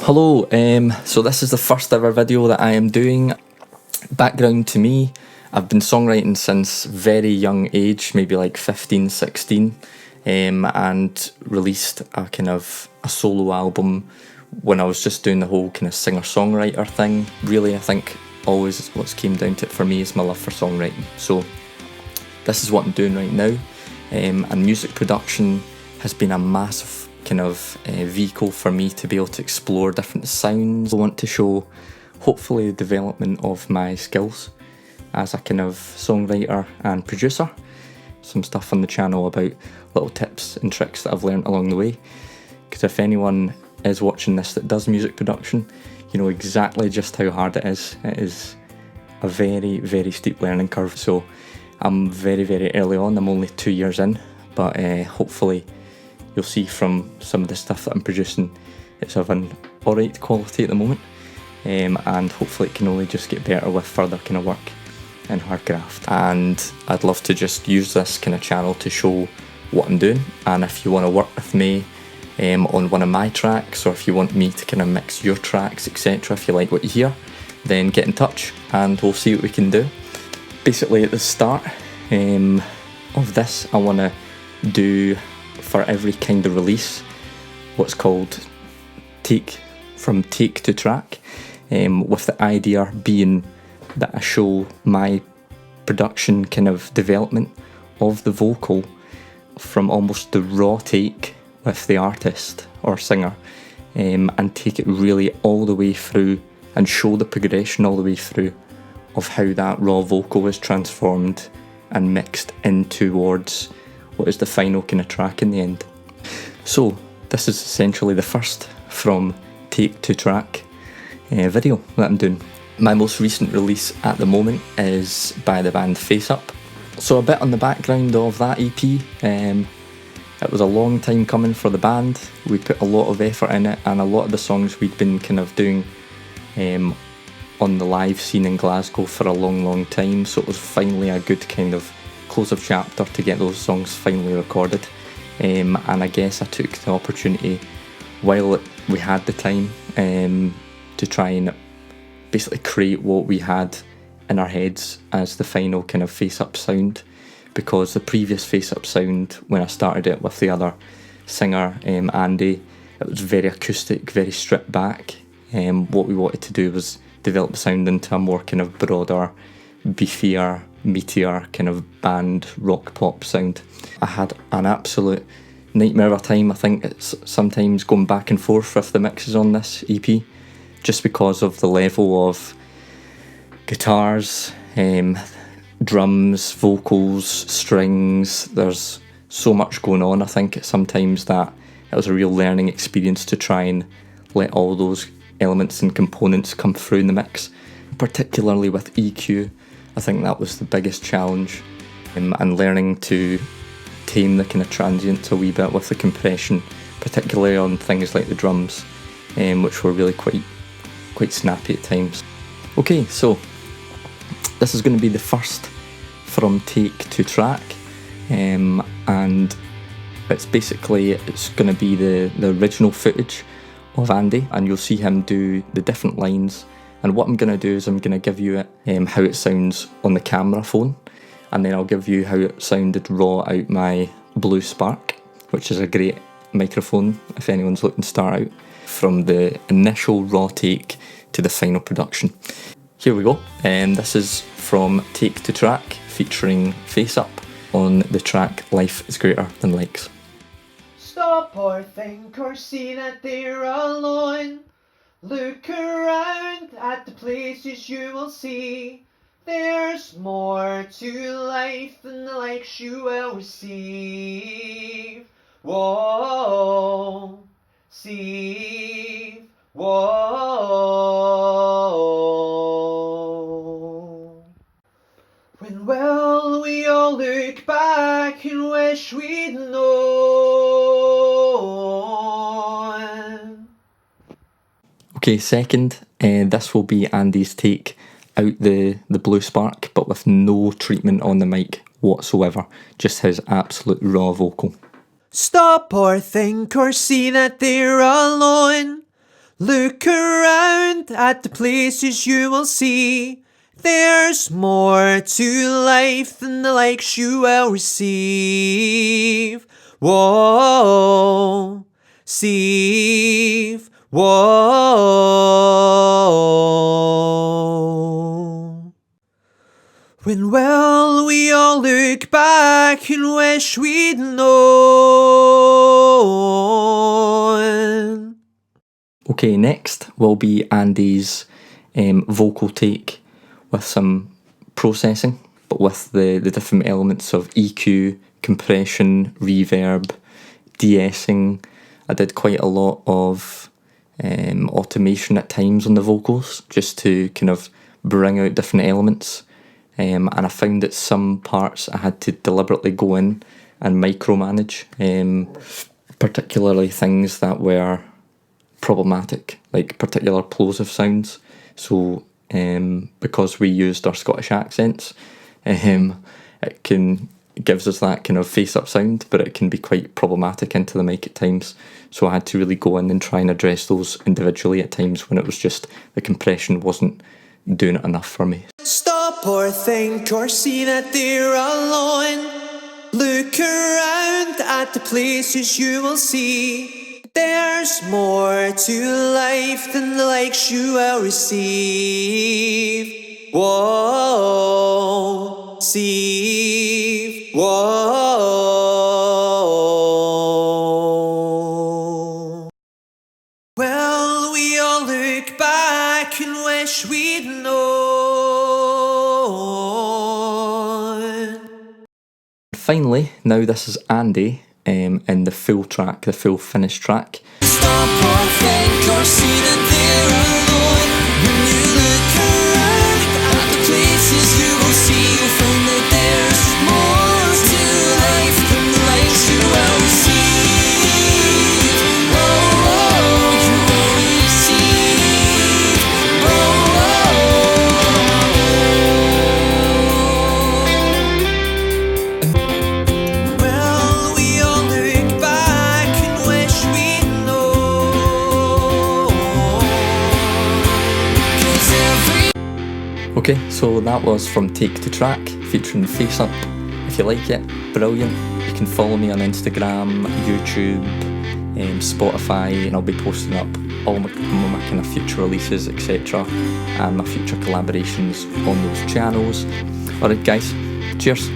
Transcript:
Hello, so this is the first ever video that I am doing. Background to me, I've been songwriting since very young age, maybe like 15, 16, and released a solo album when I was just doing the whole kind of singer-songwriter thing. Really, I think always what's came down to it for me is my love for songwriting. So this is what I'm doing right now, and music production has been a massive kind of vehicle for me to be able to explore different sounds. I want to show hopefully the development of my skills as a kind of songwriter and producer. Some stuff on the channel about little tips and tricks that I've learned along the way, because if anyone is watching this that does music production, you know exactly just how hard it is. It is a very, very steep learning curve. So I'm very, very early on. I'm only 2 years in, but hopefully you'll see from some of the stuff that I'm producing, it's of an alright quality at the moment, and hopefully it can only just get better with further kind of work in her craft. And I'd love to just use this kind of channel to show what I'm doing, and if you want to work with me on one of my tracks, or if you want me to kind of mix your tracks, etc., if you like what you hear, then get in touch and we'll see what we can do. Basically at the start of this, I want to do for every kind of release what's called take to track, with the idea being that I show my production kind of development of the vocal from almost the raw take with the artist or singer, and take it really all the way through and show the progression all the way through of how that raw vocal is transformed and mixed in towards what is the final kind of track in the end. So this is essentially the first from take to track video that I'm doing. My most recent release at the moment is by the band FaceUp. So a bit on the background of that EP. It was a long time coming for the band. We put a lot of effort in it, and a lot of the songs we'd been kind of doing on the live scene in Glasgow for a long time, so it was finally a good kind of close of chapter to get those songs finally recorded. And I guess I took the opportunity while we had the time to try and basically create what we had in our heads as the final kind of FaceUp sound, because the previous FaceUp sound, when I started it with the other singer, Andy, it was very acoustic, very stripped back. What we wanted to do was develop the sound into a more kind of broader, beefier, meatier kind of band rock pop sound. I had an absolute nightmare of a time. I think it's sometimes going back and forth with the mixes on this EP, just because of the level of guitars, drums, vocals, strings. There's so much going on. I think sometimes that it was a real learning experience to try and let all those elements and components come through in the mix, particularly with EQ. I think that was the biggest challenge, and learning to tame the kind of transients a wee bit with the compression, particularly on things like the drums, which were really quite snappy at times. Okay, so this is going to be the first from take to track, and it's going to be the original footage of Andy, and you'll see him do the different lines. And what I'm going to do is I'm going to give you how it sounds on the camera phone, and then I'll give you how it sounded raw out my Blue Spark, which is a great microphone if anyone's looking to start out, from the initial raw take to the final production. Here we go, and this is from take to track featuring FaceUp on the track Life is Greater Than Likes. Stop or think or see that they're alone. Look around at the places you will see. There's more to life than the likes you will receive. Whoa, see, whoa. When will we all look back and wish we'd known? Okay, second, this will be Andy's take out the Blue Spark, but with no treatment on the mic whatsoever, just his absolute raw vocal. Stop or think or see that they're alone. Look around at the places you will see. There's more to life than the likes you will receive. Whoa, Steve, whoa. When will we all look back and wish we'd known? Okay, next will be Andy's vocal take with some processing, but with the different elements of EQ, compression, reverb, de-essing. I did quite a lot of automation at times on the vocals, just to kind of bring out different elements. And I found that some parts I had to deliberately go in and micromanage, particularly things that were problematic, like particular plosive sounds. So because we used our Scottish accents, it gives us that kind of FaceUp sound, but it can be quite problematic into the mic at times. So I had to really go in and try and address those individually at times when it was just the compression wasn't doing it enough for me. Stop or think or see that they're alone. Look around at the places you will see. There's more to life than the likes you will receive. Whoa, Steve, whoa. Well, we all look back and wish we'd known. Finally, now this is Andy in the full track, the full finished track. Stop or think or see that they're alone. When you look around at the places you will see, you'll find that there's more to life than the lights you will receive. Whoa, whoa, you will receive. Whoa, whoa. Well, we all look back and wish we'd known. 'Cause every Okay, so that was From Take to Track, featuring FaceUp. If you like it, brilliant. You can follow me on Instagram, YouTube, Spotify, and I'll be posting up all my kind of future releases, etc., and my future collaborations on those channels. Alright guys, cheers.